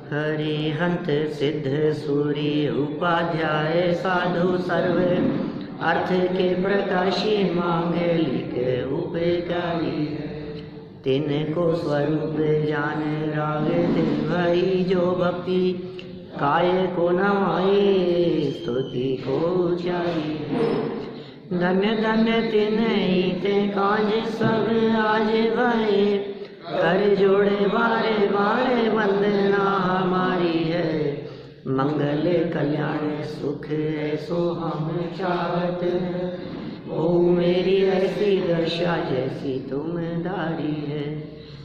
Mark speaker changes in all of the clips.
Speaker 1: हरिहंत सिद्ध सूर्य उपाध्याय साधु सर्व अर्थ के प्रकाशी मांगलिक उपकारी। तिनको स्वरूप जान राग दिल भई जो भक्ति काय को नवाई स्तुति को ऊंचाई। धन्य धन्य तिन्हि ते काज सब आज भये कर जोड़े बारे बारे वंदना हमारी है। मंगल कल्याण सुख ऐसो हम चाहत हैं। ओ मेरी ऐसी दशा जैसी तुम दारी है।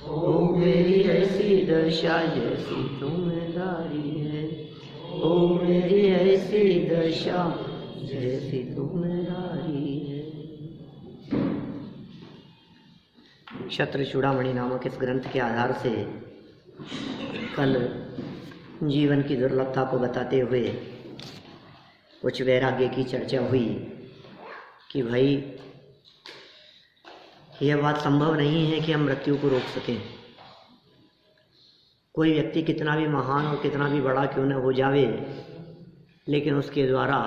Speaker 1: ओ मेरी ऐसी दशा जैसी तुम दारी है। ओ मेरी ऐसी दशा जैसी तुम दारी है। क्षत्र चूड़ामणि नामक इस ग्रंथ के आधार से कल जीवन की दुर्लभता को बताते हुए कुछ वैराग्य की चर्चा हुई कि भाई यह बात संभव नहीं है कि हम मृत्यु को रोक सकें। कोई व्यक्ति कितना भी महान और कितना भी बड़ा क्यों न हो जावे, लेकिन उसके द्वारा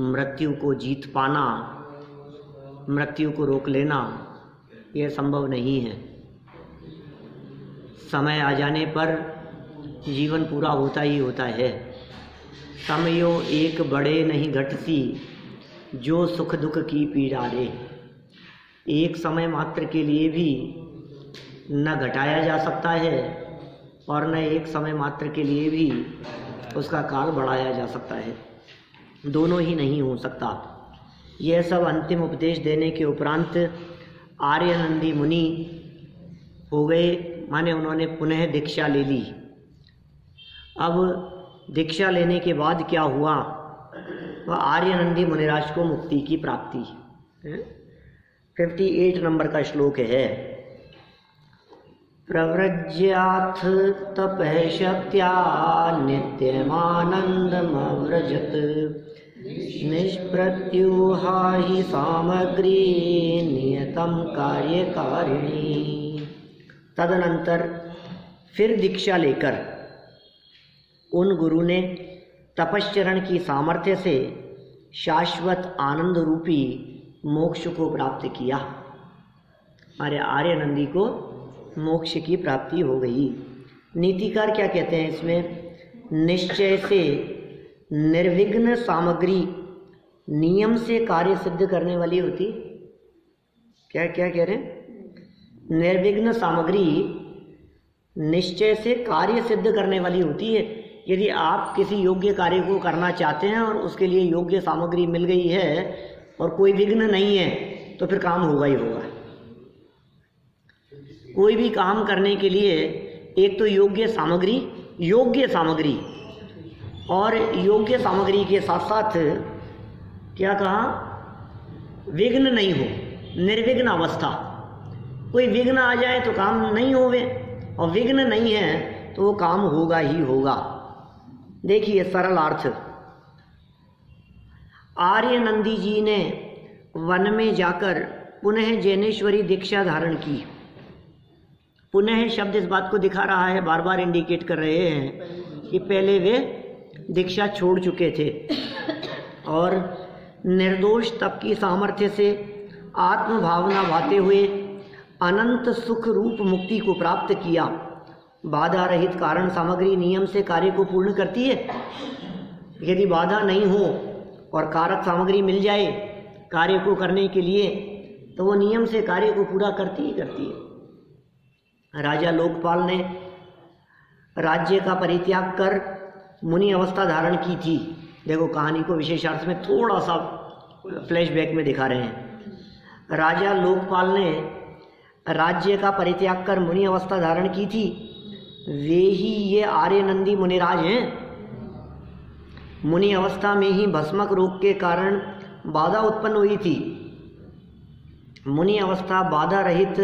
Speaker 1: मृत्यु को जीत पाना, मृत्यु को रोक लेना यह संभव नहीं है। समय आ जाने पर जीवन पूरा होता ही होता है। समयो एक बड़े नहीं घटती जो सुख दुख की पीड़ा रे। एक समय मात्र के लिए भी न घटाया जा सकता है और न एक समय मात्र के लिए भी उसका काल बढ़ाया जा सकता है। दोनों ही नहीं हो सकता। यह सब अंतिम उपदेश देने के उपरांत आर्यनंदी मुनि हो गए, माने उन्होंने पुनः दीक्षा ले ली। अब दीक्षा लेने के बाद क्या हुआ, वह आर्यनंदी मुनिराज को मुक्ति की प्राप्ति। 58 नंबर का श्लोक है। प्रव्रज्याथ तपः शक्त्या नित्यमानंदमव्रजत निष्प्रत्युहा हि सामग्री नियतम कार्यकारिणी। तदनंतर फिर दीक्षा लेकर उन गुरु ने तपश्चरण की सामर्थ्य से शाश्वत आनंद रूपी मोक्ष को प्राप्त किया। हमारे आर्यनंदी को मोक्ष की प्राप्ति हो गई। नीतिकार क्या कहते हैं इसमें? निश्चय से निर्विघ्न सामग्री नियम से कार्य सिद्ध करने वाली होती। क्या क्या कह रहे हैं? निर्विघ्न सामग्री निश्चय से कार्य सिद्ध करने वाली होती है। यदि आप किसी योग्य कार्य को करना चाहते हैं और उसके लिए योग्य सामग्री मिल गई है और कोई विघ्न नहीं है तो फिर काम होगा ही होगा। कोई भी काम करने के लिए एक तो योग्य सामग्री और योग्य सामग्री के साथ साथ क्या कहा? विघ्न नहीं हो, निर्विघ्न अवस्था। कोई विघ्न आ जाए तो काम नहीं होवे और विघ्न नहीं है तो वो काम होगा ही होगा। देखिए सरल अर्थ, आर्यनंदी जी ने वन में जाकर पुनः जैनेश्वरी दीक्षा धारण की। पुनः शब्द इस बात को दिखा रहा है, बार बार इंडिकेट कर रहे हैं कि पहले वे दीक्षा छोड़ चुके थे और निर्दोष तप की सामर्थ्य से आत्म भावना भाते हुए अनंत सुख रूप मुक्ति को प्राप्त किया। बाधा रहित कारण सामग्री नियम से कार्य को पूर्ण करती है। यदि बाधा नहीं हो और कारक सामग्री मिल जाए कार्य को करने के लिए तो वो नियम से कार्य को पूरा करती ही करती है। राजा लोकपाल ने राज्य का परित्याग कर मुनि अवस्था धारण की थी। देखो कहानी को विशेषार्थ में थोड़ा सा फ्लैशबैक में दिखा रहे हैं। राजा लोकपाल ने राज्य का परित्याग कर मुनि अवस्था धारण की थी। वे ही ये आर्यनंदी मुनिराज हैं। मुनि अवस्था में ही भस्मक रोग के कारण बाधा उत्पन्न हुई थी। मुनि अवस्था बाधा रहित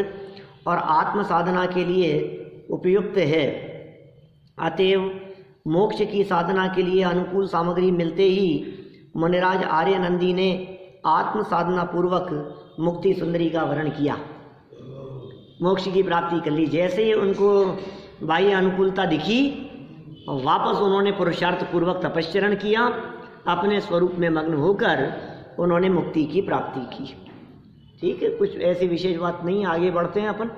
Speaker 1: और आत्म साधना के लिए उपयुक्त है। अतएव मोक्ष की साधना के लिए अनुकूल सामग्री मिलते ही मुनिराज आर्यनंदी ने आत्म साधना पूर्वक मुक्ति सुंदरी का वर्ण किया, मोक्ष की प्राप्ति कर ली। जैसे ही उनको बाह्य अनुकूलता दिखी और वापस उन्होंने पुरुषार्थ पूर्वक तपश्चरण किया, अपने स्वरूप में मग्न होकर उन्होंने मुक्ति की प्राप्ति की। ठीक है, कुछ ऐसी विशेष बात नहीं, आगे बढ़ते हैं अपन।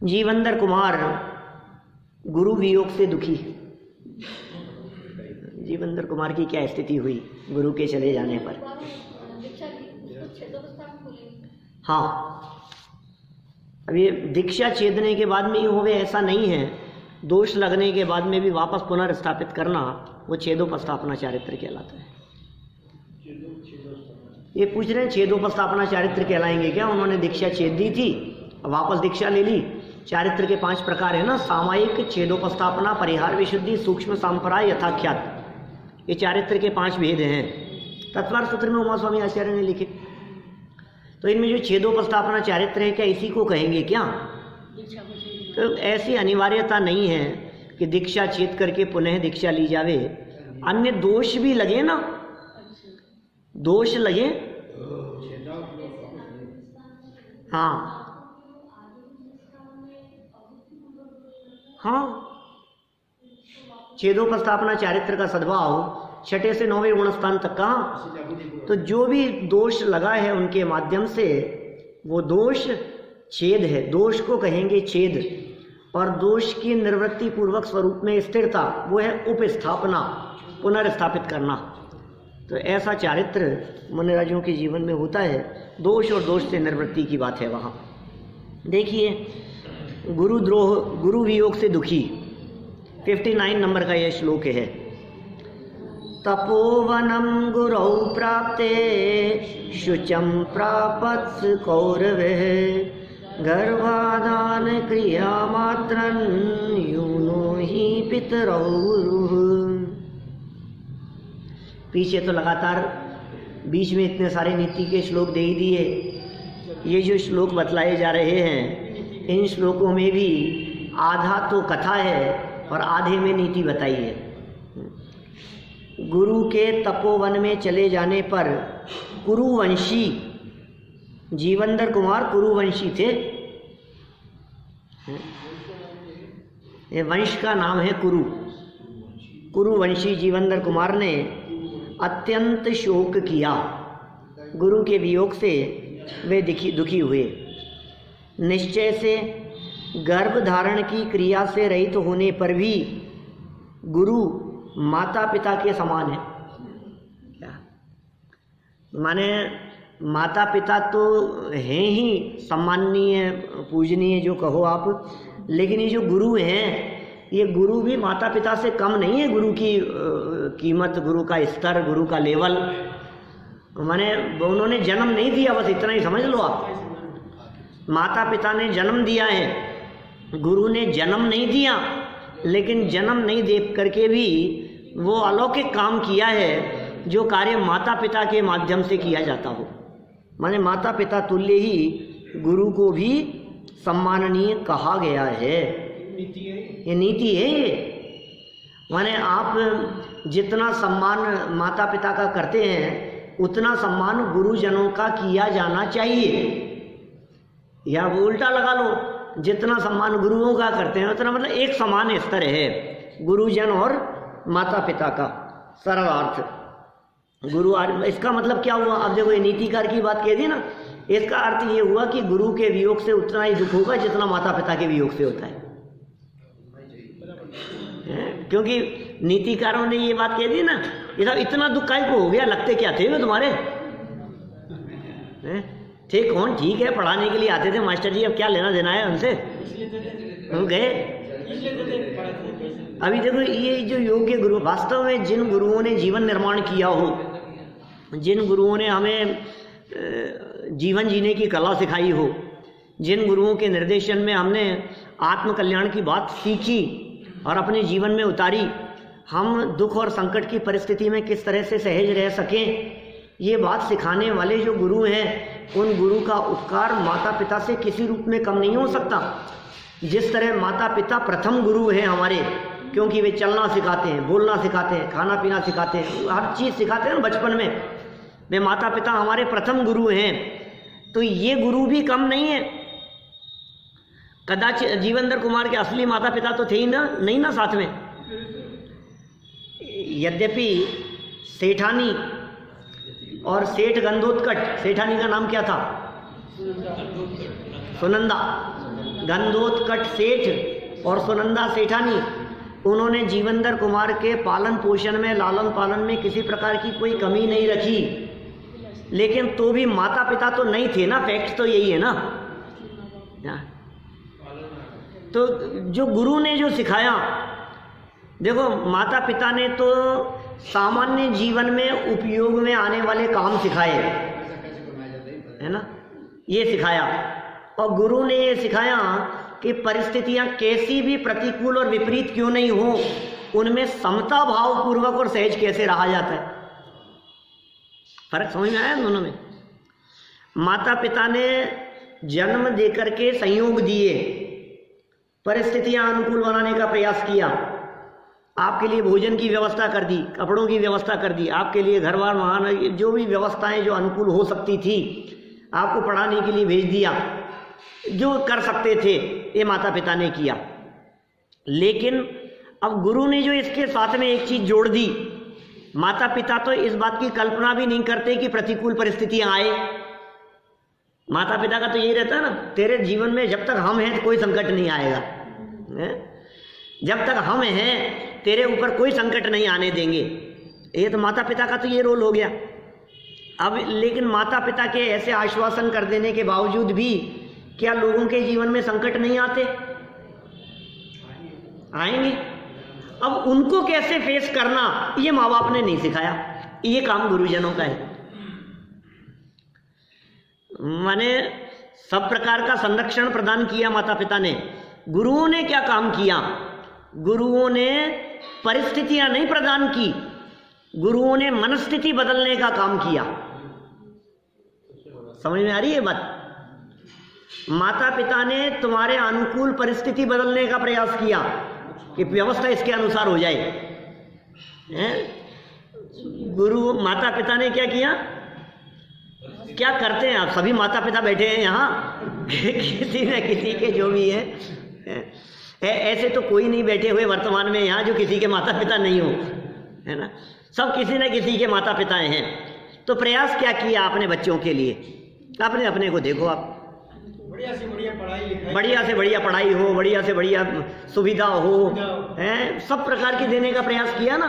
Speaker 1: जीवंदर कुमार गुरु वियोग से दुखी। जीवंदर कुमार की क्या स्थिति हुई गुरु के चले जाने पर? हाँ, अब ये दीक्षा छेदने के बाद में ही होवे ऐसा नहीं है, दोष लगने के बाद में भी वापस पुनर्स्थापित करना वो छेदोपस्थापना चारित्र कहलाता है। ये पूछ रहे हैं छेदोपस्थापना चारित्र कहलाएंगे क्या? उन्होंने दीक्षा छेद दी थी, वापस दीक्षा ले ली। चारित्र के 5 प्रकार है ना, सामायिक, छेदोपस्थापना, परिहार विशुद्धि, सूक्ष्म संपराय, यथाख्यात। ये चारित्र के 5 भेद हैं, तत्वार्थ सूत्र में उमा स्वामी आचार्य ने लिखे। तो इनमें जो छेदोपस्थापना चारित्र है, क्या इसी को कहेंगे क्या? तो ऐसी अनिवार्यता नहीं है कि दीक्षा छेद करके पुनः दीक्षा ली जावे। अन्य दोष भी लगे ना, दोष लगे, हाँ हाँ, छेदोपस्थापना चारित्र का सद्भाव 6 से 9वें गुणस्थान तक का, तो जो भी दोष लगा है उनके माध्यम से वो दोष छेद है, दोष को कहेंगे छेद। और दोष की निवृत्ति पूर्वक स्वरूप में स्थिरता वो है उपस्थापना, पुनर्स्थापित करना। तो ऐसा चारित्र मुनिराजों के जीवन में होता है, दोष और दोष से निवृत्ति की बात है वहाँ। देखिए, गुरुद्रोह, गुरु वियोग से दुखी, 59 नंबर का यह श्लोक है। तपोवनम गुरौ प्राप्ते शुचम प्रापत्स कौरवः गर्भाधान क्रिया मात्रं यूनो ही पितरौ गुरुः। पीछे तो लगातार बीच में इतने सारे नीति के श्लोक दे ही दिए। ये जो श्लोक बतलाए जा रहे हैं, इन श्लोकों में भी आधा तो कथा है और आधे में नीति बताई है। गुरु के तपोवन में चले जाने पर कुरुवंशी, जीवंदर कुमार कुरुवंशी थे, ये वंश का नाम है कुरु। कुरुवंशी जीवंदर कुमार ने अत्यंत शोक किया, गुरु के वियोग से वे दुखी हुए। निश्चय से गर्भ धारण की क्रिया से रहित होने पर भी गुरु माता पिता के समान है। क्या माने, माता पिता तो हैं ही सम्माननीय, पूजनीय जो कहो आप, लेकिन ये जो गुरु हैं, ये गुरु भी माता पिता से कम नहीं है। गुरु की कीमत, गुरु का स्तर, गुरु का लेवल, माने उन्होंने जन्म नहीं दिया, बस इतना ही समझ लो आप। माता पिता ने जन्म दिया है, गुरु ने जन्म नहीं दिया, लेकिन जन्म नहीं दे करके भी वो अलौकिक काम किया है जो कार्य माता पिता के माध्यम से किया जाता हो। माने माता पिता तुल्य ही गुरु को भी सम्माननीय कहा गया है। ये नीति है ये। माने आप जितना सम्मान माता पिता का करते हैं, उतना सम्मान गुरुजनों का किया जाना चाहिए। या वो उल्टा लगा लो, जितना सम्मान गुरुओं का करते हैं उतना, मतलब एक समान स्तर है गुरुजन और माता पिता का। सरल अर्थ गुरु, इसका मतलब क्या हुआ? अब देखो, ये नीतिकार की बात कह दी ना, इसका अर्थ ये हुआ कि गुरु के वियोग से उतना ही दुख होगा जितना माता पिता के वियोग से होता है। क्योंकि नीतिकारों ने ये बात कह दी ना, ये सब इतना दुख काहे को हो गया, लगते क्या थे वो तुम्हारे? थे कौन? ठीक है, पढ़ाने के लिए आते थे मास्टर जी, अब क्या लेना देना है उनसे, हम गए। अभी देखो, ये जो योग्य गुरु, वास्तव में जिन गुरुओं ने जीवन निर्माण किया हो, जिन गुरुओं ने हमें जीवन जीने की कला सिखाई हो, जिन गुरुओं के निर्देशन में हमने आत्मकल्याण की बात सीखी और अपने जीवन में उतारी, हम दुख और संकट की परिस्थिति में किस तरह से सहज रह सकें, ये बात सिखाने वाले जो गुरु हैं, उन गुरु का उपकार माता पिता से किसी रूप में कम नहीं हो सकता। जिस तरह माता पिता प्रथम गुरु हैं हमारे, क्योंकि वे चलना सिखाते हैं, बोलना सिखाते हैं, खाना पीना सिखाते हैं, हर चीज़ सिखाते हैं बचपन में, वे माता पिता हमारे प्रथम गुरु हैं। तो ये गुरु भी कम नहीं है। कदाचित जीवनधर कुमार के असली माता पिता तो थे ही ना, नहीं ना साथ में। यद्यपि सेठानी और सेठ गंधोत्कट, सेठानी का नाम क्या था? सुनंदा। गंधोत्कट सेठ और सुनंदा सेठानी, उन्होंने जीवनधर कुमार के पालन पोषण में, लालन पालन में किसी प्रकार की कोई कमी नहीं रखी, लेकिन तो भी माता पिता तो नहीं थे ना, फैक्ट तो यही है ना। तो जो गुरु ने जो सिखाया, देखो माता पिता ने तो सामान्य जीवन में उपयोग में आने वाले काम सिखाए, है ना, ये सिखाया। और गुरु ने ये सिखाया कि परिस्थितियां कैसी भी प्रतिकूल और विपरीत क्यों नहीं हो, उनमें समता भाव पूर्वक और सहज कैसे रहा जाता है। फर्क समझ में आया दोनों में? माता पिता ने जन्म देकर के संयोग दिए, परिस्थितियां अनुकूल बनाने का प्रयास किया, आपके लिए भोजन की व्यवस्था कर दी, कपड़ों की व्यवस्था कर दी, आपके लिए घर बार वहां जो भी व्यवस्थाएं जो अनुकूल हो सकती थी, आपको पढ़ाने के लिए भेज दिया, जो कर सकते थे ये माता पिता ने किया। लेकिन अब गुरु ने जो इसके साथ में एक चीज जोड़ दी, माता पिता तो इस बात की कल्पना भी नहीं करते कि प्रतिकूल परिस्थितियां आए। माता पिता का तो यही रहता है ना, तेरे जीवन में जब तक हम हैं तो कोई संकट नहीं आएगा, जब तक हम हैं तेरे ऊपर कोई संकट नहीं आने देंगे। ये तो माता पिता का तो ये रोल हो गया। अब लेकिन माता पिता के ऐसे आश्वासन कर देने के बावजूद भी क्या लोगों के जीवन में संकट नहीं आते? आएंगे। अब उनको कैसे फेस करना, ये माँ बाप ने नहीं सिखाया, ये काम गुरुजनों का है। माने सब प्रकार का संरक्षण प्रदान किया माता पिता ने। गुरुओं ने क्या काम किया? गुरुओं ने परिस्थितियां नहीं प्रदान की, गुरुओं ने मनस्थिति बदलने का काम किया। समझ में आ रही है बात? माता पिता ने तुम्हारे अनुकूल परिस्थिति बदलने का प्रयास किया कि व्यवस्था इसके अनुसार हो जाए। गुरु माता पिता ने क्या किया? क्या करते हैं आप सभी माता पिता बैठे हैं यहाँ किसी न किसी के जो भी है, ऐसे तो कोई नहीं बैठे हुए वर्तमान में यहाँ जो किसी के माता पिता नहीं हो, है ना, सब किसी न किसी के माता पिता हैं। तो प्रयास क्या किया आपने बच्चों के लिए? आपने अपने को देखो, आप बढ़िया से बढ़िया पढ़ाई लिखाई, बढ़िया से बढ़िया पढ़ाई हो, बढ़िया से बढ़िया सुविधा हो, है, सब प्रकार की देने का प्रयास किया ना।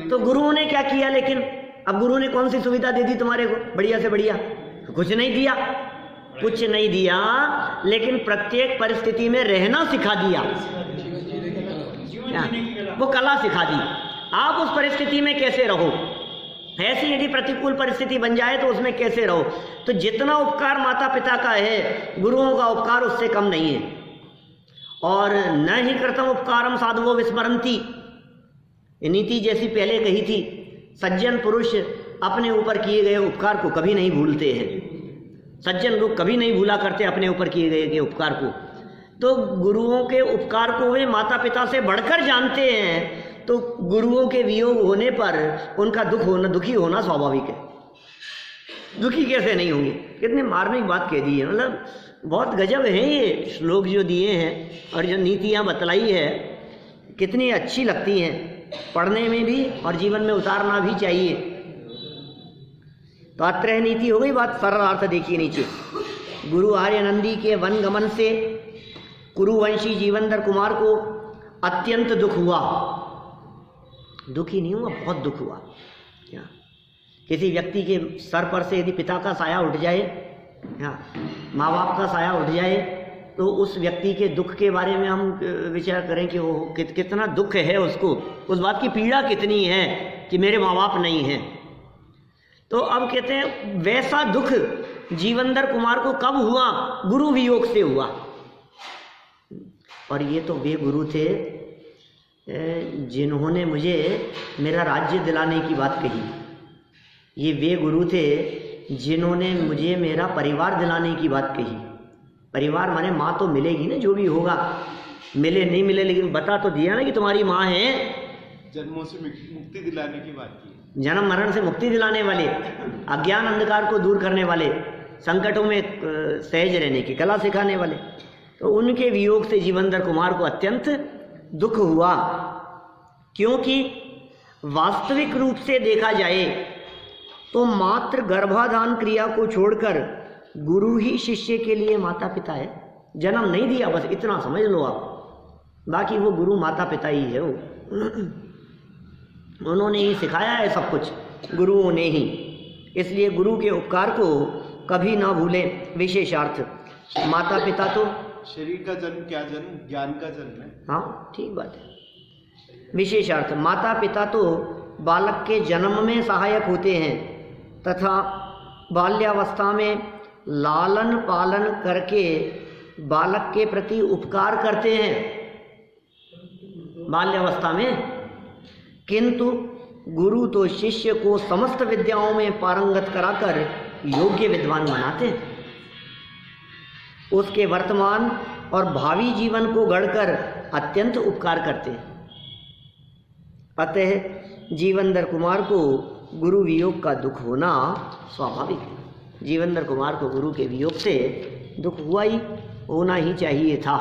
Speaker 1: तो गुरुओं ने क्या किया? लेकिन अब गुरु ने कौन सी सुविधा दे दी तुम्हारे को बढ़िया से बढ़िया? कुछ नहीं दिया, कुछ नहीं दिया, लेकिन प्रत्येक परिस्थिति में रहना सिखा दिया, वो कला सिखा दी। आप उस परिस्थिति में कैसे रहो, ऐसी यदि प्रतिकूल परिस्थिति बन जाए तो उसमें कैसे रहो। तो जितना उपकार माता पिता का है, गुरुओं का उपकार उससे कम नहीं है। और न ही कृतम उपकारम साधवो विस्मरंती, नीति जैसी पहले कही थी, सज्जन पुरुष अपने ऊपर किए गए उपकार को कभी नहीं भूलते हैं। सज्जन लोग कभी नहीं भूला करते अपने ऊपर किए गए उपकार को। तो गुरुओं के उपकार को वे माता पिता से बढ़कर जानते हैं, तो गुरुओं के वियोग होने पर उनका दुखी होना स्वाभाविक है। दुखी कैसे नहीं होंगे? कितने मार्मिक बात कह दी है, मतलब बहुत गजब है ये श्लोक जो दिए हैं और जो नीतियाँ बतलाई है, कितनी अच्छी लगती हैं, पढ़ने में भी और जीवन में उतारना भी चाहिए। तो अत्रह नीति हो गई बात। सरल अर्थ देखिए नीचे, गुरु आर्यनंदी के वन गमन से कुरुवंशी जीवनधर कुमार को अत्यंत दुख हुआ। दुखी नहीं हुआ, बहुत दुख हुआ। क्या किसी व्यक्ति के सर पर से यदि पिता का साया उठ जाए, माँ बाप का साया उठ जाए, तो उस व्यक्ति के दुख के बारे में हम विचार करें कि वो कितना दुख है उसको, उस बात की पीड़ा कितनी है कि मेरे माँ बाप नहीं हैं। तो अब कहते हैं वैसा दुख जीवनधर कुमार को कब हुआ? गुरु वियोग से हुआ। और ये तो वे गुरु थे जिन्होंने मुझे मेरा राज्य दिलाने की बात कही। ये वे गुरु थे जिन्होंने मुझे मेरा परिवार दिलाने की बात कही। परिवार माने माँ तो मिलेगी ना, जो भी होगा, मिले नहीं मिले, लेकिन बता तो दिया ना कि तुम्हारी माँ है।
Speaker 2: जन्मों से मुक्ति दिलाने की बात की,
Speaker 1: जन्म मरण से मुक्ति दिलाने वाले, अज्ञान अंधकार को दूर करने वाले, संकटों में सहज रहने की कला सिखाने वाले। तो उनके वियोग से जीवनधर कुमार को अत्यंत दुख हुआ, क्योंकि वास्तविक रूप से देखा जाए तो मात्र गर्भाधान क्रिया को छोड़कर गुरु ही शिष्य के लिए माता पिता है। जन्म नहीं दिया, बस इतना समझ लो आप, बाकी वो गुरु माता पिता ही है। वो उन्होंने ही सिखाया है सब कुछ, गुरुओं ने ही। इसलिए गुरु के उपकार को कभी ना भूलें। विशेषार्थ, माता पिता तो
Speaker 2: शरीर का जन्म क्या जन्म, ज्ञान का जन्म है।
Speaker 1: हाँ, ठीक बात है। विशेषार्थ, माता पिता तो बालक के जन्म में सहायक होते हैं तथा बाल्यावस्था में लालन पालन करके बालक के प्रति उपकार करते हैं बाल्यावस्था में, किंतु गुरु तो शिष्य को समस्त विद्याओं में पारंगत कराकर योग्य विद्वान बनाते हैं, उसके वर्तमान और भावी जीवन को गढ़कर अत्यंत उपकार करते हैं। अतः जीवनधर कुमार को गुरु वियोग का दुख होना स्वाभाविक है। जीवनधर कुमार को गुरु के वियोग से दुख हुआ ही, होना ही चाहिए था।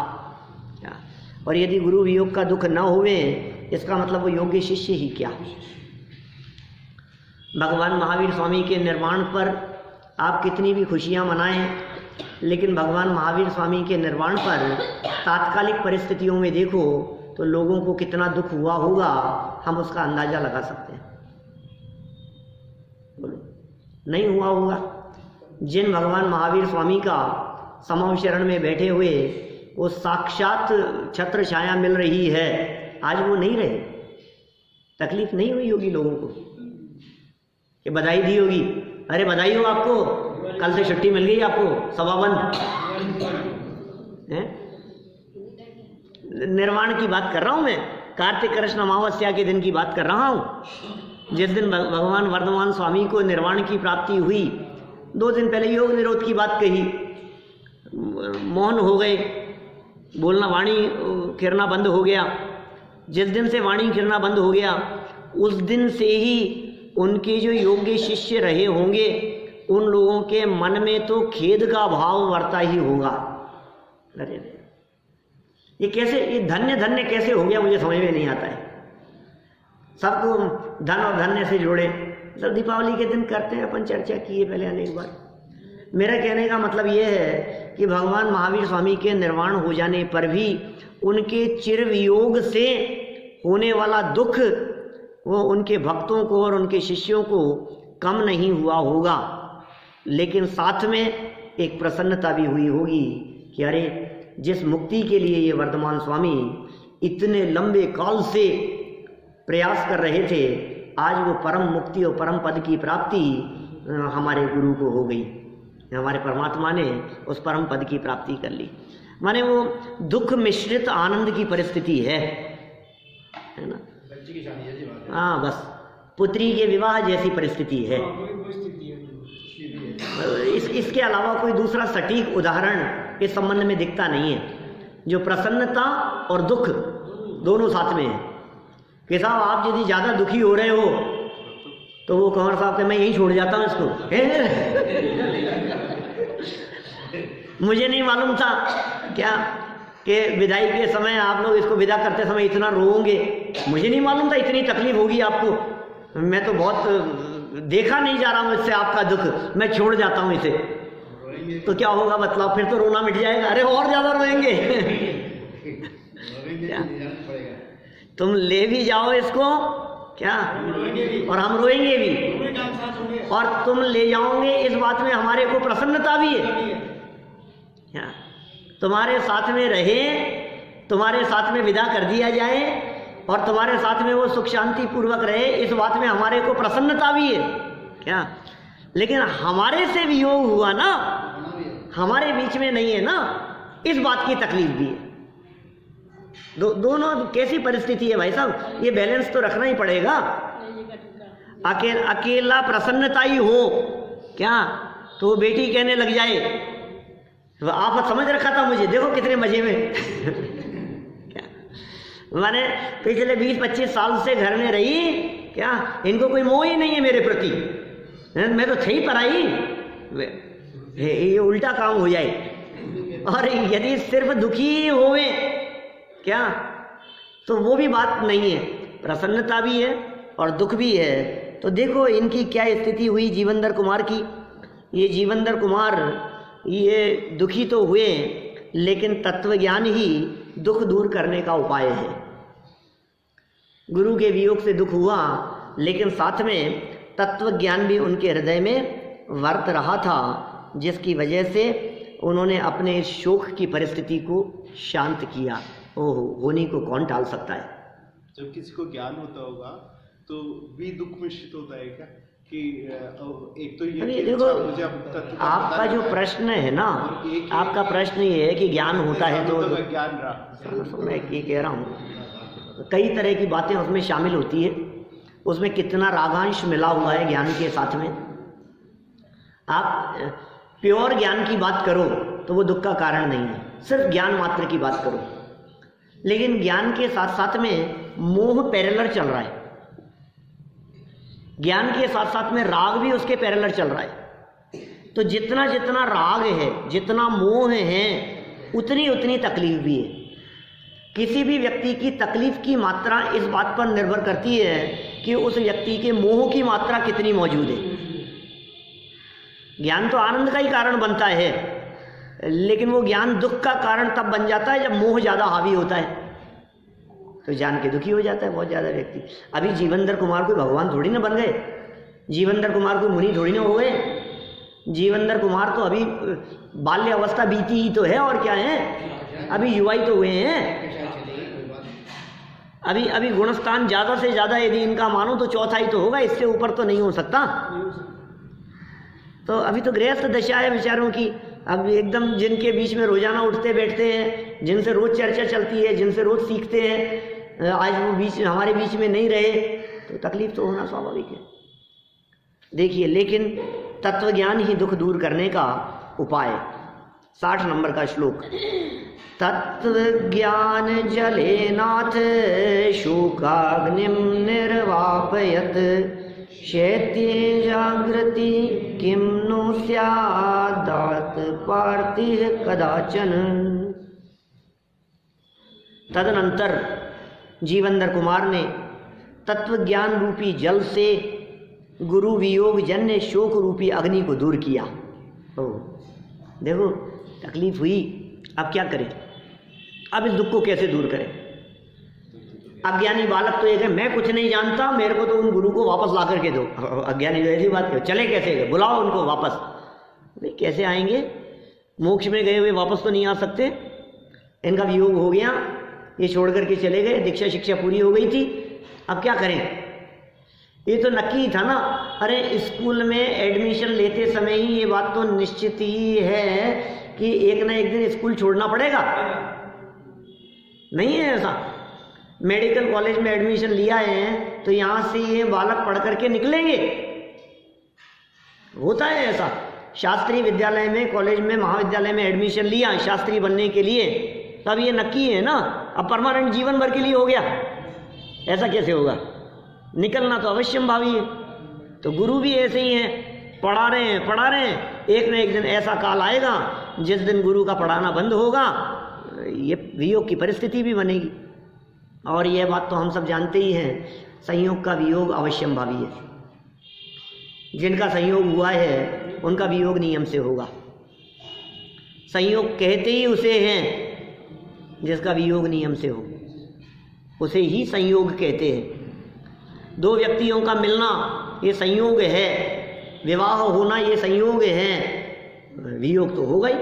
Speaker 1: और यदि गुरु वियोग का दुख न हुए, इसका मतलब वो योग्य शिष्य ही क्या। भगवान महावीर स्वामी के निर्वाण पर आप कितनी भी खुशियां मनाएं, लेकिन भगवान महावीर स्वामी के निर्वाण पर तात्कालिक परिस्थितियों में देखो तो लोगों को कितना दुख हुआ होगा, हम उसका अंदाजा लगा सकते हैं। बोलो, नहीं हुआ होगा। जिन भगवान महावीर स्वामी का समव शरण में बैठे हुए वो साक्षात छत्र छाया मिल रही है, आज वो नहीं रहे, तकलीफ नहीं हुई होगी लोगों को कि बधाई दी होगी, अरे बधाई हो आपको, कल से छुट्टी मिल गई आपको, सभा बंद है। निर्वाण की बात कर रहा हूं मैं, कार्तिक कृष्ण अमावस्या के दिन की बात कर रहा हूं, जिस दिन भगवान वर्धमान स्वामी को निर्वाण की प्राप्ति हुई। 2 दिन पहले योग निरोध की बात कही, मौन हो गए, बोलना, वाणी खिरना बंद हो गया। जिस दिन से वाणी खिरना बंद हो गया, उस दिन से ही उनके जो योग्य शिष्य रहे होंगे, उन लोगों के मन में तो खेद का भाव वर्ता ही होगा। अरे ये कैसे, ये धन्य धन्य कैसे हो गया, मुझे समझ में नहीं आता है। सबको धन और धन्य से जोड़े, सब दीपावली के दिन करते हैं, अपन चर्चा किए पहले अनेक बार। मेरा कहने का मतलब ये है कि भगवान महावीर स्वामी के निर्वाण हो जाने पर भी उनके चिर वियोग से होने वाला दुख वो उनके भक्तों को और उनके शिष्यों को कम नहीं हुआ होगा, लेकिन साथ में एक प्रसन्नता भी हुई होगी कि अरे, जिस मुक्ति के लिए ये वर्धमान स्वामी इतने लंबे काल से प्रयास कर रहे थे, आज वो परम मुक्ति और परम पद की प्राप्ति हमारे गुरु को हो गई। हमारे परमात्मा ने उस परम पद की प्राप्ति कर ली। माने वो दुख मिश्रित आनंद की परिस्थिति है ना। हाँ, बस पुत्री के विवाह जैसी परिस्थिति है। इसके अलावा कोई दूसरा सटीक उदाहरण इस संबंध में दिखता नहीं है, जो प्रसन्नता और दुख दोनों साथ में है। कि साहब आप यदि ज्यादा दुखी हो रहे हो तो वो कंवर साहब के मैं यहीं छोड़ जाता हूँ इसको। मुझे नहीं मालूम था क्या कि विदाई के समय आप लोग इसको विदा करते समय इतना रोओगे, मुझे नहीं मालूम था इतनी तकलीफ होगी आपको। मैं तो बहुत देखा नहीं जा रहा हूँ इससे आपका दुख, मैं छोड़ जाता हूँ इसे। तो क्या होगा बताओ, फिर तो रोना मिट जाएगा, अरे और ज्यादा रोएंगे। तुम ले भी जाओ इसको क्या, और हम रोएंगे भी, और तुम ले जाओगे इस बात में हमारे को प्रसन्नता भी है क्या, तुम्हारे साथ में रहे, तुम्हारे साथ में विदा कर दिया जाए और तुम्हारे साथ में वो सुख शांति पूर्वक रहे, इस बात में हमारे को प्रसन्नता भी है क्या। लेकिन हमारे से वियोग हुआ ना, हमारे बीच में नहीं है ना, इस बात की तकलीफ भी है। दोनों कैसी परिस्थिति है भाई साहब, ये बैलेंस तो रखना ही पड़ेगा। अकेला प्रसन्नता ही हो क्या तो बेटी कहने लग जाए आप समझ रखा था मुझे, देखो कितने मजे में। क्या माने पिछले 20-25 साल से घर में रही क्या, इनको कोई मोह ही नहीं है मेरे प्रति, मैं तो थी पराई, ये उल्टा काम हो जाए और यदि सिर्फ दुखी होवे क्या, तो वो भी बात नहीं है, प्रसन्नता भी है और दुख भी है। तो देखो इनकी क्या स्थिति हुई जीवनधर कुमार की। ये जीवनधर कुमार ये दुखी तो हुए, लेकिन तत्वज्ञान ही दुख दूर करने का उपाय है। गुरु के वियोग से दुख हुआ, लेकिन साथ में तत्वज्ञान भी उनके हृदय में वर्त रहा था, जिसकी वजह से उन्होंने अपने इस शोक की परिस्थिति को शांत किया। ओह, होनी को कौन टाल सकता है।
Speaker 2: जब किसी को ज्ञान होता होगा तो भी दुख मिश्रित होता है क्या कि एक तो ये
Speaker 1: देखो आपका जो प्रश्न है ना, आपका प्रश्न ये है कि ज्ञान होता है तो
Speaker 2: ज्ञान रहा।
Speaker 1: मैं ये कह रहा हूँ कई तरह की बातें उसमें शामिल होती है, उसमें कितना रागांश मिला हुआ है ज्ञान के साथ में। आप प्योर ज्ञान की बात करो तो वो दुख का कारण नहीं है, सिर्फ ज्ञान मात्र की बात करो। लेकिन ज्ञान के साथ साथ में मोह पैरेलल चल रहा है, ज्ञान के साथ साथ में राग भी उसके पैरेलल चल रहा है। तो जितना जितना राग है, जितना मोह है, उतनी उतनी तकलीफ भी है। किसी भी व्यक्ति की तकलीफ की मात्रा इस बात पर निर्भर करती है कि उस व्यक्ति के मोह की मात्रा कितनी मौजूद है। ज्ञान तो आनंद का ही कारण बनता है, लेकिन वो ज्ञान दुख का कारण तब बन जाता है जब मोह ज़्यादा हावी होता है, तो जान के दुखी हो जाता है बहुत ज़्यादा व्यक्ति। अभी जीवनधर कुमार कोई भगवान थोड़ी ना बन गए, जीवनधर कुमार कोई मुनि थोड़ी ना हो गए। जीवनधर कुमार तो अभी बाल्य अवस्था बीती ही तो है, और क्या है, अभी युवा ही तो हुए हैं। अभी गुणस्थान ज़्यादा से ज़्यादा यदि इनका मानो तो चौथा ही तो होगा, इससे ऊपर तो नहीं हो सकता। तो अभी तो गृहस्थ दशा है बेचारों की। अब एकदम जिनके बीच में रोजाना उठते बैठते हैं, जिनसे रोज चर्चा चलती है, जिनसे रोज सीखते हैं, आज वो हमारे बीच में नहीं रहे, तो तकलीफ तो होना स्वाभाविक है। देखिए, लेकिन तत्वज्ञान ही दुख दूर करने का उपाय। 60 नंबर का श्लोक। तत्वज्ञान जलेनाथ शोकाग्निम निर्वापयत शैत्ये जागृति किम नो स्यादात पार्थिव कदाचन। तदनंतर जीवनधर कुमार ने तत्वज्ञान रूपी जल से गुरु वियोग जन्य शोक रूपी अग्नि को दूर किया। देखो तकलीफ हुई, अब क्या करें, अब इस दुख को कैसे दूर करें। अज्ञानी बालक तो एक है, मैं कुछ नहीं जानता, मेरे को तो उन गुरु को वापस ला करके दो। अज्ञानी तो ऐसी बात करो, चले कैसे, बुलाओ उनको वापस। नहीं, कैसे आएंगे, मोक्ष में गए हुए वापस तो नहीं आ सकते। इनका वियोग हो गया, ये छोड़ करके चले गए, दीक्षा शिक्षा पूरी हो गई थी, अब क्या करें। ये तो नक्की ही था ना। अरे स्कूल में एडमिशन लेते समय ही ये बात तो निश्चित ही है कि एक ना एक दिन स्कूल छोड़ना पड़ेगा, नहीं है ऐसा। मेडिकल कॉलेज में एडमिशन लिया है तो यहाँ से ये बालक पढ़ करके निकलेंगे, होता है ऐसा। शास्त्रीय विद्यालय में, कॉलेज में, महाविद्यालय में एडमिशन लिया शास्त्री बनने के लिए, तब ये नक्की है ना, अब परमानेंट जीवन भर के लिए हो गया, ऐसा कैसे होगा। निकलना तो अवश्यंभावी है। तो गुरु भी ऐसे ही हैं, पढ़ा रहे हैं, एक न एक दिन ऐसा काल आएगा जिस दिन गुरु का पढ़ाना बंद होगा, ये वियोग की परिस्थिति भी बनेगी। और यह बात तो हम सब जानते ही हैं, संयोग का वियोग अवश्यंभावी है। जिनका संयोग हुआ है उनका वियोग नियम से होगा। संयोग कहते ही उसे हैं जिसका वियोग नियम से हो, उसे ही संयोग कहते हैं। दो व्यक्तियों का मिलना ये संयोग है, विवाह होना ये संयोग है, वियोग तो होगा ही।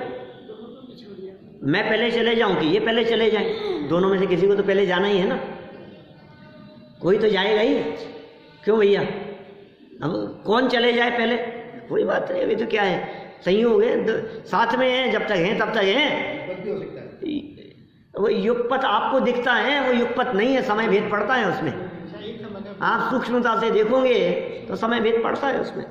Speaker 1: मैं पहले चले जाऊं कि ये पहले चले जाएं, दोनों में से किसी को तो पहले जाना ही है ना, कोई तो जाएगा ही। क्यों भैया, अब कौन चले जाए पहले, कोई बात नहीं, अभी तो क्या है, संयोग है, साथ में है, जब तक है तब तक है। वो युगपत आपको दिखता है, वो युगपत नहीं है, समय भेद पड़ता है उसमें। आप सूक्ष्मता से देखोगे तो समय भेद पड़ता है उसमें।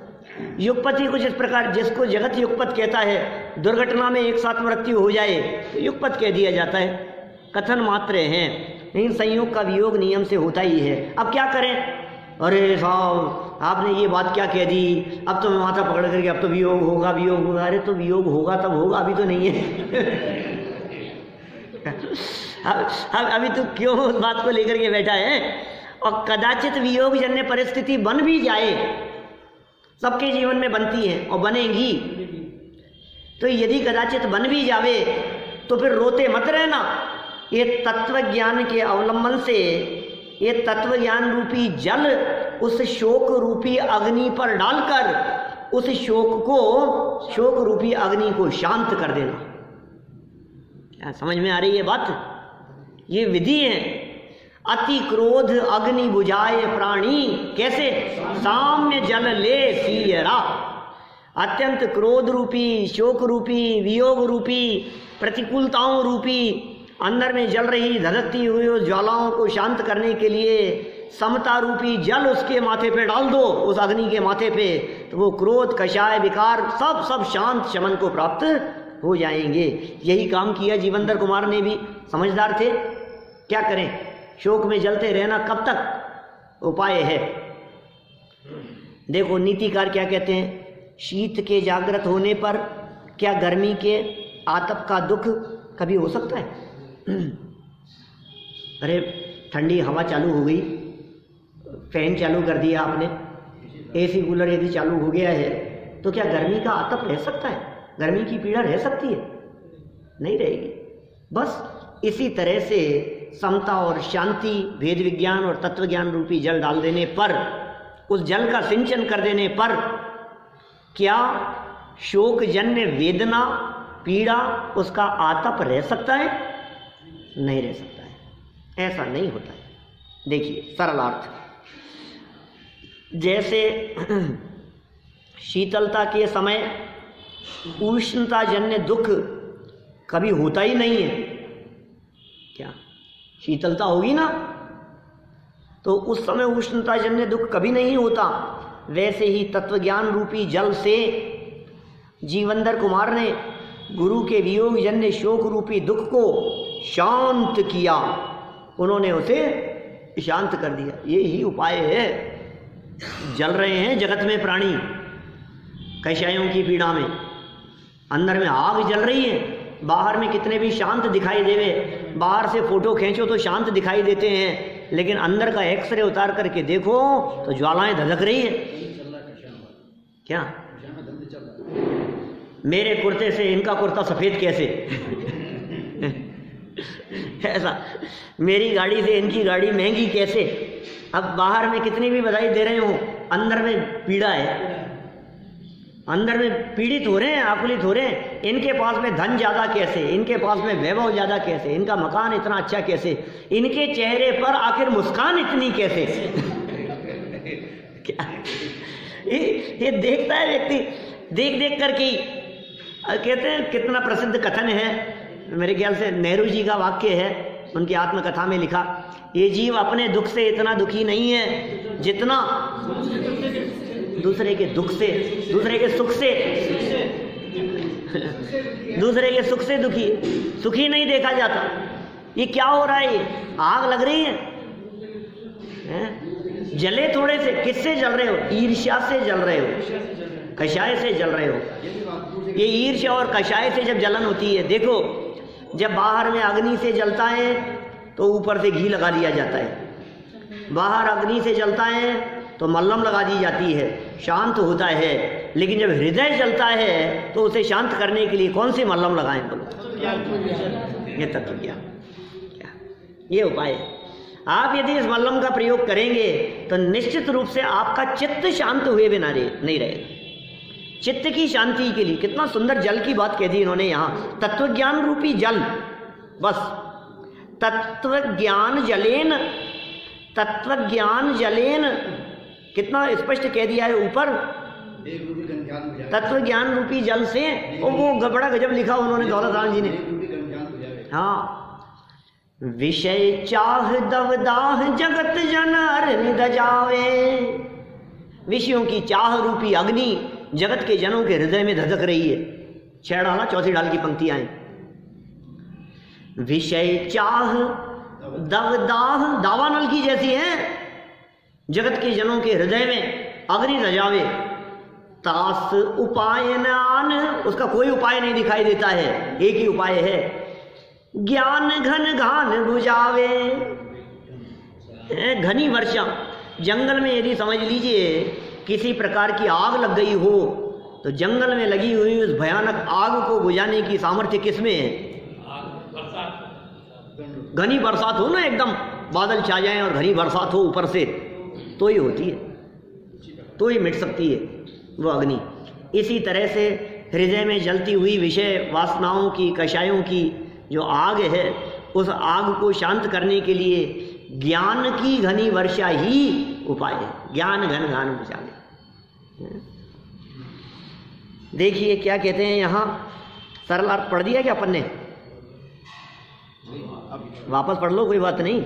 Speaker 1: युगपत ही कुछ इस प्रकार, जिसको जगत युगपत कहता है, दुर्घटना में एक साथ मृत्यु हो जाए तो युगपत कह दिया जाता है, कथन मात्र है, लेकिन संयोग का वियोग नियम से होता ही है। अब क्या करें, अरे साहब आपने ये बात क्या कह दी, अब तो मैं माथा पकड़ करके अब तो वियोग होगा। अरे तो वियोग होगा तब होगा, अभी तो नहीं है। अभी तू क्यों उस बात को लेकर के बैठा है? और कदाचित वियोग जन्य परिस्थिति बन भी जाए, सबके जीवन में बनती है और बनेगी, तो यदि कदाचित बन भी जावे तो फिर रोते मत रहना। ये तत्व ज्ञान के अवलंबन से ये तत्व ज्ञान रूपी जल उस शोक रूपी अग्नि पर डालकर उस शोक रूपी अग्नि को शांत कर देना। क्या समझ में आ रही है बात? ये विधि है। अति क्रोध अग्नि बुझाए प्राणी, कैसे? साम्य जल ले सियरा। अत्यंत क्रोध रूपी, शोक रूपी, वियोग रूपी, प्रतिकूलताओं रूपी अंदर में जल रही धधकती हुई उस ज्वालाओं को शांत करने के लिए समता रूपी जल उसके माथे पे डाल दो, उस अग्नि के माथे पे, तो वो क्रोध, कषाय, विकार सब शांत शमन को प्राप्त हो जाएंगे। यही काम किया जीवंदर कुमार ने भी। समझदार थे। क्या करें, शोक में जलते रहना कब तक? उपाय है। देखो नीतिकार क्या कहते हैं, शीत के जागृत होने पर क्या गर्मी के आतप का दुख कभी हो सकता है? अरे ठंडी हवा चालू हो गई, फैन चालू कर दिया आपने, एसी कूलर यदि चालू हो गया है, तो क्या गर्मी का आतप रह सकता है? गर्मी की पीड़ा रह सकती है? नहीं रहेगी। बस इसी तरह से समता और शांति, भेद विज्ञान और तत्व ज्ञान रूपी जल डाल देने पर, उस जल का सिंचन कर देने पर क्या शोक जन्य वेदना, पीड़ा, उसका आतप रह सकता है? नहीं रह सकता है। ऐसा नहीं होता है। देखिए सरल अर्थ, जैसे शीतलता के समय उष्णता जन्य दुख कभी होता ही नहीं है। क्या शीतलता होगी ना, तो उस समय उष्णता जन्य दुख कभी नहीं होता। वैसे ही तत्वज्ञान रूपी जल से जीवंदर कुमार ने गुरु के वियोग जन्य शोक रूपी दुख को शांत किया, उन्होंने उसे शांत कर दिया। ये ही उपाय है। जल रहे हैं जगत में प्राणी कषायों की पीड़ा में, अंदर में आग जल रही है, बाहर में कितने भी शांत दिखाई देवे, बाहर से फोटो खींचो तो शांत दिखाई देते हैं, लेकिन अंदर का एक्सरे उतार करके देखो तो ज्वालाएं धधक रही है। क्या मेरे कुर्ते से इनका कुर्ता सफेद कैसे? ऐसा मेरी गाड़ी से इनकी गाड़ी महंगी कैसे? अब बाहर में कितनी भी बधाई दे रहे हो, अंदर में पीड़ा है, अंदर में पीड़ित हो रहे हैं, आकुलित हो रहे हैं। इनके पास में धन ज्यादा कैसे, इनके पास में वैभव ज्यादा कैसे, इनका मकान इतना अच्छा कैसे, इनके चेहरे पर आखिर मुस्कान इतनी कैसे? क्या ये देखता है व्यक्ति, देख देख करके कहते हैं, कितना प्रसिद्ध कथन है, मेरे ख्याल से नेहरू जी का वाक्य है, उनकी आत्मकथा में लिखा, ये जीव अपने दुख से इतना दुखी नहीं है जितना दूसरे के दुख से, दूसरे के सुख से दूसरे के सुख से सुखी नहीं देखा जाता। ये क्या हो रहा है? ये आग लग रही है, जले थोड़े से, किससे जल रहे हो? ईर्ष्या से जल रहे हो, कषाय से जल रहे हो। ये ईर्ष्या और कषाय से जब जलन होती है, देखो जब बाहर में अग्नि से जलता है तो ऊपर से घी लगा दिया जाता है, बाहर अग्नि से जलता है तो मल्लम लगा दी जाती है, शांत होता है। लेकिन जब हृदय जलता है तो उसे शांत करने के लिए कौन सी मल्लम लगाएं? बोलो, ये तत्व ज्ञान, क्या ये उपाय है। आप यदि इस मल्लम का प्रयोग करेंगे तो निश्चित रूप से आपका चित्त शांत हुए बिना नहीं रहेगा। चित्त की शांति के लिए कितना सुंदर जल की बात कह दी इन्होंने यहाँ, तत्वज्ञान रूपी जल। बस तत्वज्ञान जलेन, तत्वज्ञान जलेन, कितना स्पष्ट कह दिया है ऊपर, तत्व ज्ञान रूपी जल से। और वो बड़ा गजब लिखा उन्होंने दौलत राम जी ने। हाँ, विषय चाह दवदाह जगत जन अरनिद जावे, विषयों की चाह रूपी अग्नि जगत के जनों के हृदय में धधक रही है। 6 डाला, चौथी डाल की पंक्तियां हैं। विषय चाह दवदाह, दावानल की जैसी है, जगत के जनों के हृदय में अग्नि रजावे। तास उपाय नान, उसका कोई उपाय नहीं दिखाई देता है। एक ही उपाय है, ज्ञान घन घान बुझावे। घनी वर्षा, जंगल में यदि समझ लीजिए किसी प्रकार की आग लग गई हो तो जंगल में लगी हुई उस भयानक आग को बुझाने की सामर्थ्य किसमें है? घनी बरसात हो ना, एकदम बादल छा जाए और घनी बरसात हो ऊपर से, तो ही होती है, तो ही मिट सकती है वो अग्नि। इसी तरह से हृदय में जलती हुई विषय वासनाओं की, कषायों की जो आग है, उस आग को शांत करने के लिए ज्ञान की घनी वर्षा ही उपाय है। ज्ञान घन घान बुझावे। देखिए क्या कहते हैं यहाँ, सरल अर्थ पढ़ दिया क्या अपन ने? वापस पढ़ लो, कोई बात नहीं।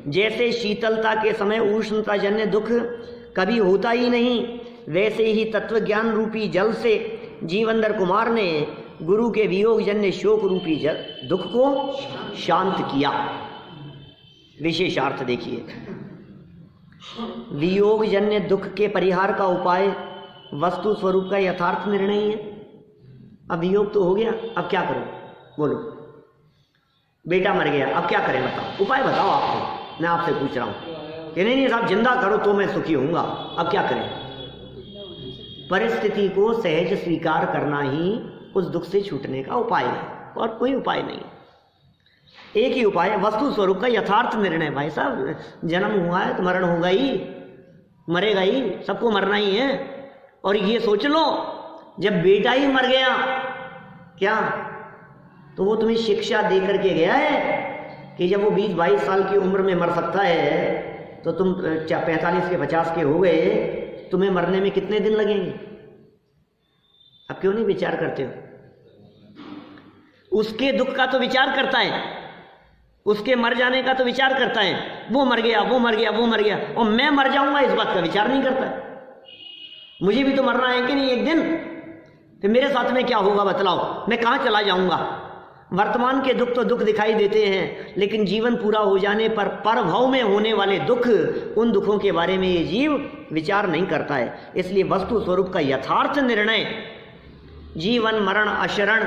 Speaker 1: जैसे शीतलता के समय उष्णता जन्य दुख कभी होता ही नहीं, वैसे ही तत्व ज्ञान रूपी जल से जीवंदर कुमार ने गुरु के वियोग जन्य शोक रूपी दुख को शांत किया। विशेषार्थ देखिए, वियोग जन्य दुख के परिहार का उपाय वस्तु स्वरूप का यथार्थ निर्णय है। अब वियोग तो हो गया, अब क्या करो बोलो? बेटा मर गया, अब क्या करें बताओ? उपाय बताओ आपको, मैं आपसे पूछ रहा हूं कि नहीं साहब जिंदा करो तो मैं सुखी होऊंगा, अब क्या करें? परिस्थिति को सहज स्वीकार करना ही उस दुख से छूटने का उपाय है, और कोई उपाय नहीं। एक ही उपाय है, वस्तु स्वरूप का यथार्थ निर्णय। भाई साहब जन्म हुआ है तो मरण होगा ही, मरेगा ही, सबको मरना ही है। और ये सोच लो जब बेटा ही मर गया क्या, तो वो तुम्हें शिक्षा दे करके गया है कि जब वो 20-22 साल की उम्र में मर सकता है तो तुम 45 के 50 के हो गए, तुम्हें मरने में कितने दिन लगेंगे? अब क्यों नहीं विचार करते हो? उसके दुख का तो विचार करता है, उसके मर जाने का तो विचार करता है। वो मर गया, वो मर गया, वो मर गया, और मैं मर जाऊंगा इस बात का विचार नहीं करता है। मुझे भी तो मरना है कि नहीं एक दिन, फिर मेरे साथ में क्या होगा बतलाओ, मैं कहाँ चला जाऊंगा? वर्तमान के दुख तो दुख दिखाई देते हैं, लेकिन जीवन पूरा हो जाने पर परभव में होने वाले दुख, उन दुखों के बारे में ये जीव विचार नहीं करता है। इसलिए वस्तु स्वरूप का यथार्थ निर्णय, जीवन मरण अशरण,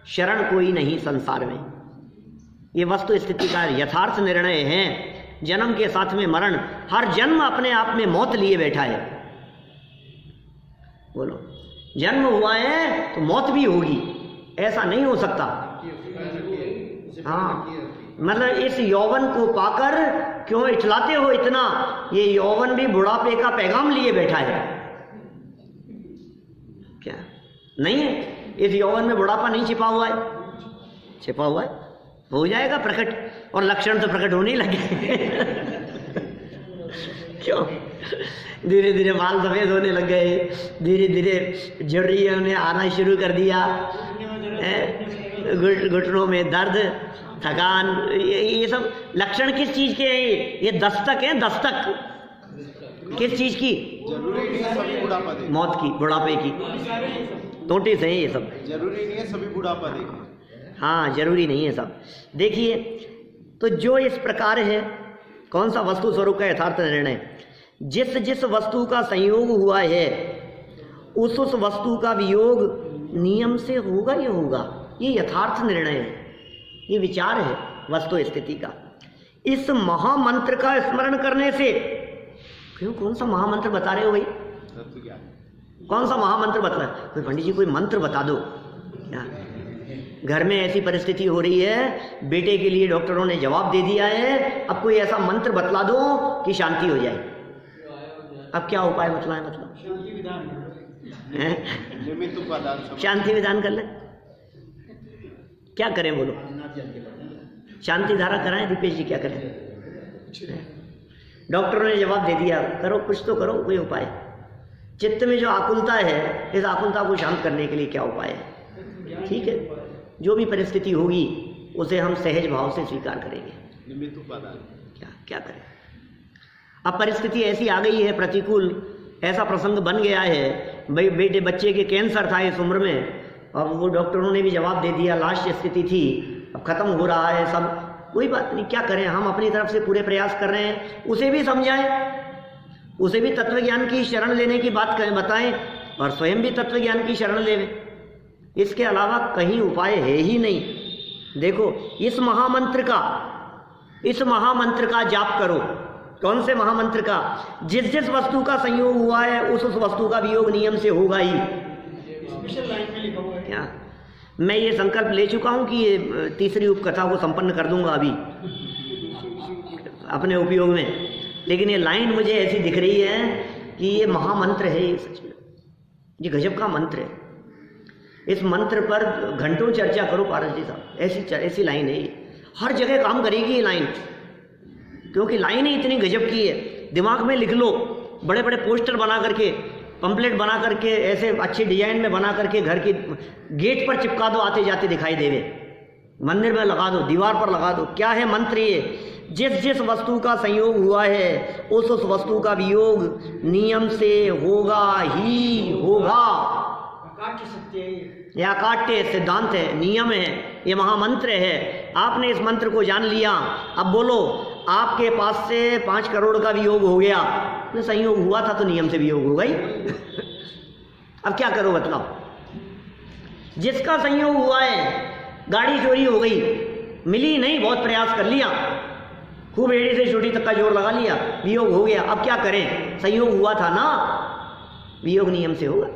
Speaker 1: शरण कोई नहीं संसार में, ये वस्तु स्थिति का यथार्थ निर्णय है। जन्म के साथ में मरण, हर जन्म अपने आप में मौत लिए बैठा है। बोलो, जन्म हुआ है तो मौत भी होगी, ऐसा नहीं हो सकता। हाँ, मतलब इस यौवन को पाकर क्यों इठलाते हो इतना? ये यौवन भी बुढ़ापे का पैगाम लिए बैठा है क्या? नहीं है, इस यौवन में बुढ़ापा नहीं छिपा हुआ है, छिपा हुआ है, हो जाएगा प्रकट, और लक्षण तो प्रकट होने ही लगे। क्यों? धीरे धीरे बाल सफेद होने लग गए, धीरे धीरे झुर्रियों ने आना शुरू कर दिया, घुटनों में दर्द, थकान, ये सब लक्षण किस चीज के हैं? ये दस्तक है, दस्तक किस चीज की?
Speaker 2: जरूरी नहीं है सभी बुढ़ापा देखें,
Speaker 1: मौत की, बुढ़ापे की नोटिस है ये सब।
Speaker 2: जरूरी नहीं है सभी बुढ़ापा देखें।
Speaker 1: हाँ, जरूरी नहीं है सब। देखिए, तो जो इस प्रकार है, कौन सा वस्तु स्वरूप का यथार्थ निर्णय? जिस जिस वस्तु का संयोग हुआ है उस वस्तु का वियोग नियम से होगा ही होगा, ये यथार्थ निर्णय है, ये विचार है वस्तु स्थिति का। इस महामंत्र का स्मरण करने से, क्यों, कौन सा महामंत्र बता रहे हो भाई? कौन सा महामंत्र बता रहे? कोई पंडित जी कोई मंत्र बता दो क्या? घर में ऐसी परिस्थिति हो रही है, बेटे के लिए डॉक्टरों ने जवाब दे दिया है, अब कोई ऐसा मंत्र बतला दो कि शांति हो जाए। अब क्या उपाय बतलाएं? मतलब शांति विधान कर ले, क्या करें बोलो? शांति धारा कराएं दीपेश जी, क्या करें? डॉक्टरों ने जवाब दे दिया, करो कुछ तो करो, कोई उपाय। चित्त में जो आकुलता है, इस आकुलता को शांत करने के लिए क्या उपाय है? ठीक है, जो भी परिस्थिति होगी उसे हम सहज भाव से स्वीकार करेंगे। क्या क्या करें? अब परिस्थिति ऐसी आ गई है प्रतिकूल, ऐसा प्रसंग बन गया है, भाई बेटे बच्चे के कैंसर था इस उम्र में, और वो डॉक्टरों ने भी जवाब दे दिया, लास्ट स्थिति थी, अब खत्म हो रहा है सब, कोई बात नहीं, क्या करें? हम अपनी तरफ से पूरे प्रयास कर रहे हैं, उसे भी समझाएं, उसे भी तत्व ज्ञान की शरण लेने की बात करें, बताएं, और स्वयं भी तत्व ज्ञान की शरण लेवें। इसके अलावा कहीं उपाय है ही नहीं। देखो इस महामंत्र का जाप करो। कौन से महामंत्र का? जिस जिस वस्तु का संयोग हुआ है उस वस्तु का वियोग नियम से होगा ही। क्या मैं ये संकल्प ले चुका हूं कि ये तीसरी उपकथा को संपन्न कर दूंगा अभी अपने उपयोग में, लेकिन ये लाइन मुझे ऐसी दिख रही है कि ये महामंत्र है, ये सच में ये गजब का मंत्र है। इस मंत्र पर घंटों चर्चा करो पारस जी साहब, ऐसी लाइन है ये, हर जगह काम करेगी ये लाइन, क्योंकि लाइन ही इतनी गजब की है। दिमाग में लिख लो, बड़े बड़े पोस्टर बना करके, पंपलेट बना करके, ऐसे अच्छे डिजाइन में बना करके घर के गेट पर चिपका दो, आते जाते दिखाई देवे, मंदिर में लगा दो, दीवार पर लगा दो। क्या है मंत्र ये? जिस जिस वस्तु का संयोग हुआ है उस वस्तु का वियोग नियम से होगा ही होगा। यह अकाट्य सिद्धांत है, नियम है, ये महामंत्र है। आपने इस मंत्र को जान लिया, अब बोलो आपके पास से 5 करोड़ का वियोग हो गया, तो संयोग हुआ था तो नियम से वियोग हो गई। अब क्या करो बतलाओ? जिसका संयोग हुआ है, गाड़ी चोरी हो गई, मिली नहीं, बहुत प्रयास कर लिया, खूब एड़ी से छोटी तक का जोर लगा लिया, वियोग हो गया। अब क्या करें? संयोग हुआ था ना, वियोग नियम से होगा।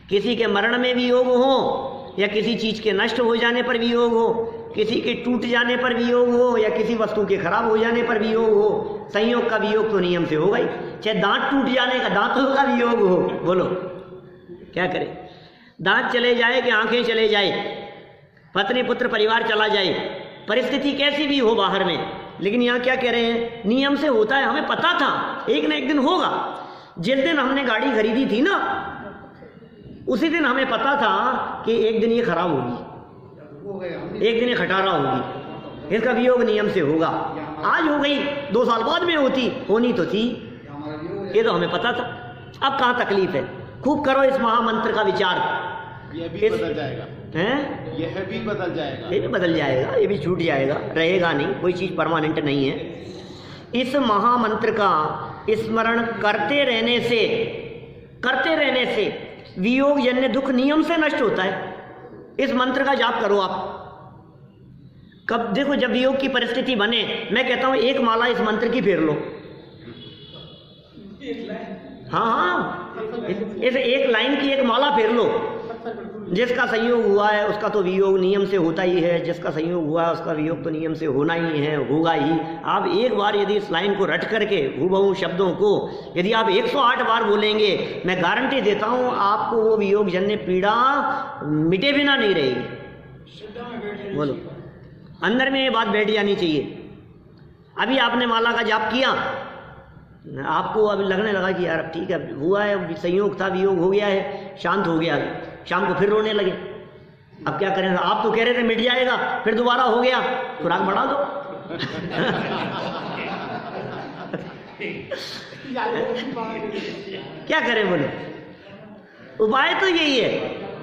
Speaker 1: किसी के मरण में वियोग हो, या किसी चीज के नष्ट हो जाने पर वियोग हो, किसी के टूट जाने पर वियोग हो, या किसी वस्तु के खराब हो जाने पर वियोग हो, संयोग का वियोग तो नियम से होगा ही। चाहे दांत टूट जाने का, दांतों का वियोग हो, बोलो क्या करें? दांत चले जाए कि आंखें चले जाए, पत्नी पुत्र परिवार चला जाए, परिस्थिति कैसी भी हो बाहर में, लेकिन यहाँ क्या कह रहे हैं? नियम से होता है। हमें पता था एक न एक दिन होगा। जिस दिन हमने गाड़ी खरीदी थी ना, उसी दिन हमें पता था कि एक दिन ये खराब होगी, एक दिन ये खटारा होगी, इसका वियोग नियम से होगा। आज हो गई, 2 साल बाद में होनी तो थी, ये तो हमें पता था। अब कहाँ तकलीफ है? खूब करो इस महामंत्र का विचार।
Speaker 2: यह भी बदल जाएगा, हैं? यह भी बदल जाएगा,
Speaker 1: ये भी बदल जाएगा, ये भी छूट जाएगा, रहेगा नहीं, कोई चीज़ परमानेंट नहीं है। इस महामंत्र का स्मरण करते रहने से वियोग जन्य दुख नियम से नष्ट होता है। इस मंत्र का जाप करो आप। कब देखो जब वियोग की परिस्थिति बने, मैं कहता हूं एक माला इस मंत्र की फेर लो। हाँ, इस एक लाइन की एक माला फेर लो। जिसका संयोग हुआ है उसका तो वियोग नियम से होता ही है, जिसका संयोग हुआ है उसका वियोग तो नियम से होना ही है, होगा ही। आप एक बार यदि इस लाइन को रट करके हूबहू शब्दों को यदि आप 108 बार बोलेंगे, मैं गारंटी देता हूं आपको वो वियोग जन्य पीड़ा मिटे बिना नहीं रहेगी। बोलो, अंदर में ये बात बैठ जानी चाहिए। अभी आपने माला का जाप किया, आपको अभी लगने लगा कि यार ठीक है हुआ है, संयोग था, वियोग हो गया है, शांत हो गया, शाम को फिर रोने लगे। अब क्या करें? आप तो कह रहे थे मिट जाएगा, फिर दोबारा हो गया, खुराक बढ़ा दो। क्या करें बोलो? उपाय तो यही है,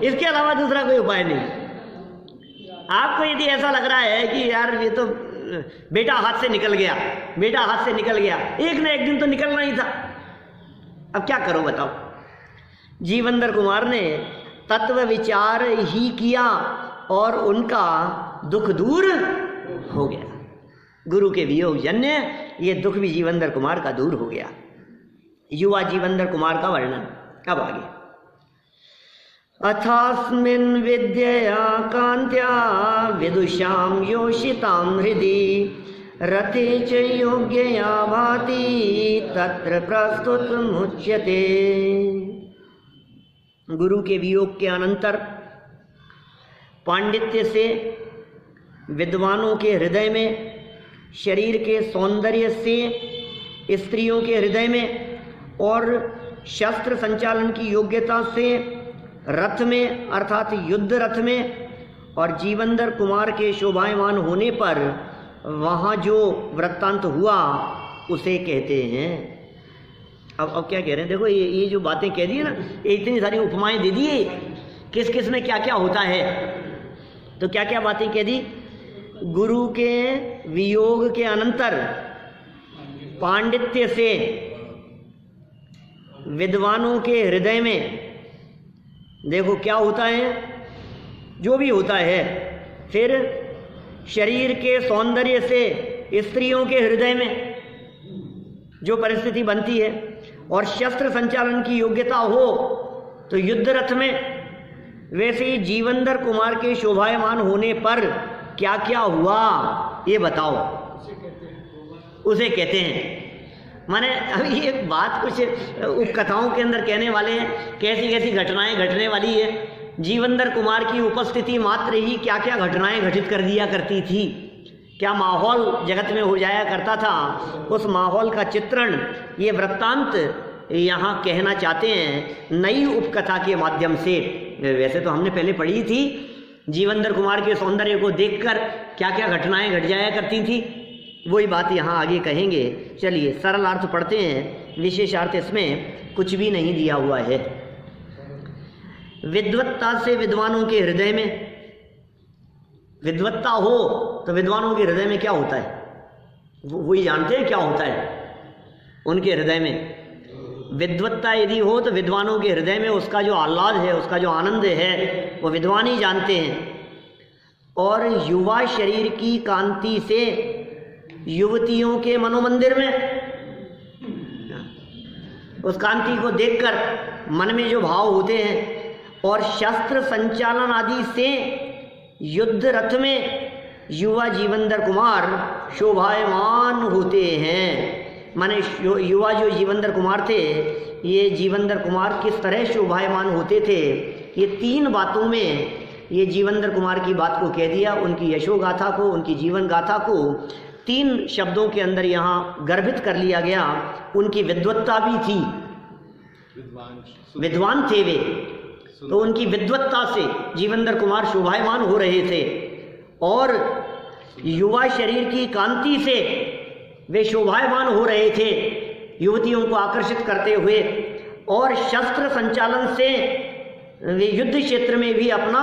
Speaker 1: इसके अलावा दूसरा कोई उपाय नहीं। आपको यदि ऐसा लग रहा है कि यार ये तो बेटा हाथ से निकल गया, एक न एक दिन तो निकलना ही था, अब क्या करो बताओ? जीवंदर कुमार ने तत्व विचार ही किया और उनका दुख दूर हो गया। गुरु के वियोग जन्य ये दुख भी जीवंदर कुमार का दूर हो गया। युवा जीवंदर कुमार का वर्णन अब आगे। अथास्मिन् विद्यया कान्त्या विदुषां योषितां हृदि रते च योग्यया भाति तत्र प्रस्तुतमुच्यते। गुरु के वियोग के अनंतर पांडित्य से विद्वानों के हृदय में, शरीर के सौंदर्य से स्त्रियों के हृदय में, और शस्त्र संचालन की योग्यता से रथ में अर्थात युद्ध रथ में, और जीवंदर कुमार के शोभायमान होने पर वहाँ जो वृत्तांत हुआ उसे कहते हैं। अब क्या कह रहे हैं? देखो ये जो बातें कह दी है ना, ये इतनी सारी उपमाएं दे दी, किस किस में क्या क्या होता है। तो क्या क्या बातें कह दी? गुरु के वियोग के अनंतर पांडित्य से विद्वानों के हृदय में देखो क्या होता है, जो भी होता है फिर शरीर के सौंदर्य से स्त्रियों के हृदय में जो परिस्थिति बनती है, और शस्त्र संचालन की योग्यता हो तो युद्ध रथ में, वैसे ही जीवंदर कुमार के शोभायमान होने पर क्या क्या हुआ ये बताओ, उसे कहते हैं। माने अभी ये बात कुछ उपकथाओं के अंदर कहने वाले हैं, कैसी कैसी घटनाएं घटने वाली है। जीवंदर कुमार की उपस्थिति मात्र ही क्या क्या घटनाएं घटित कर दिया करती थी, क्या माहौल जगत में हो जाया करता था, उस माहौल का चित्रण ये वृत्तांत यहाँ कहना चाहते हैं नई उपकथा के माध्यम से। वैसे तो हमने पहले पढ़ी थी, जीवंदर कुमार के सौंदर्य को देखकर क्या क्या घटनाएं घट जाया करती थी, वही बात यहाँ आगे कहेंगे। चलिए सरल अर्थ पढ़ते हैं, विशेष अर्थ इसमें कुछ भी नहीं दिया हुआ है। विद्वत्ता से विद्वानों के हृदय में, विद्वत्ता हो तो विद्वानों के हृदय में क्या होता है, वही जानते हैं क्या होता है उनके हृदय में। विद्वत्ता यदि हो तो विद्वानों के हृदय में उसका जो आह्लाद है, उसका जो आनंद है, वो विद्वान ही जानते हैं। और युवा शरीर की कांति से युवतियों के मनोमंदिर में, उस कांति को देखकर मन में जो भाव होते हैं, और शस्त्र संचालन आदि से युद्ध रथ में युवा जीवंदर कुमार शोभायमान होते हैं। माने युवा जो जीवंदर कुमार थे, ये जीवंदर कुमार किस तरह शोभायमान होते थे, ये तीन बातों में ये जीवंदर कुमार की बात को कह दिया, उनकी यशोगाथा को, उनकी जीवन गाथा को तीन शब्दों के अंदर यहाँ गर्भित कर लिया गया। उनकी विद्वत्ता भी थी, विद्वान थे वे, तो उनकी विद्वत्ता से जीवंदर कुमार शोभायमान हो रहे थे, और युवा शरीर की कांति से वे शोभायमान हो रहे थे, युवतियों को आकर्षित करते हुए, और शस्त्र संचालन से वे युद्ध क्षेत्र में भी अपना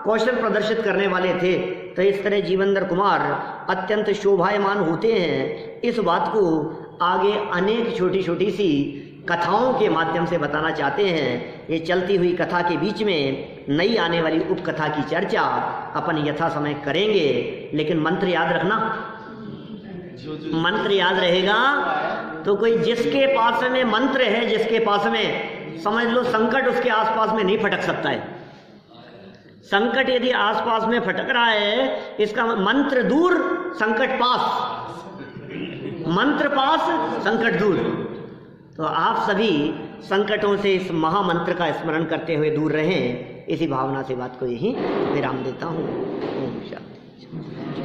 Speaker 1: कौशल प्रदर्शित करने वाले थे। तो इस तरह जीवंदर कुमार अत्यंत शोभायमान होते हैं। इस बात को आगे अनेक छोटी छोटी सी कथाओं के माध्यम से बताना चाहते हैं। ये चलती हुई कथा के बीच में नई आने वाली उपकथा की चर्चा अपन यथा समय करेंगे, लेकिन मंत्र याद रखना, मंत्र याद रहेगा तो कोई जिसके पास में मंत्र है, जिसके पास में समझ लो संकट उसके आसपास में नहीं फटक सकता है। संकट यदि आसपास में फटक रहा है, इसका मंत्र दूर संकट पास, मंत्र पास संकट दूर। तो आप सभी संकटों से इस महामंत्र का स्मरण करते हुए दूर रहें, इसी भावना से बात को यही विराम देता हूँ। ओम शांति।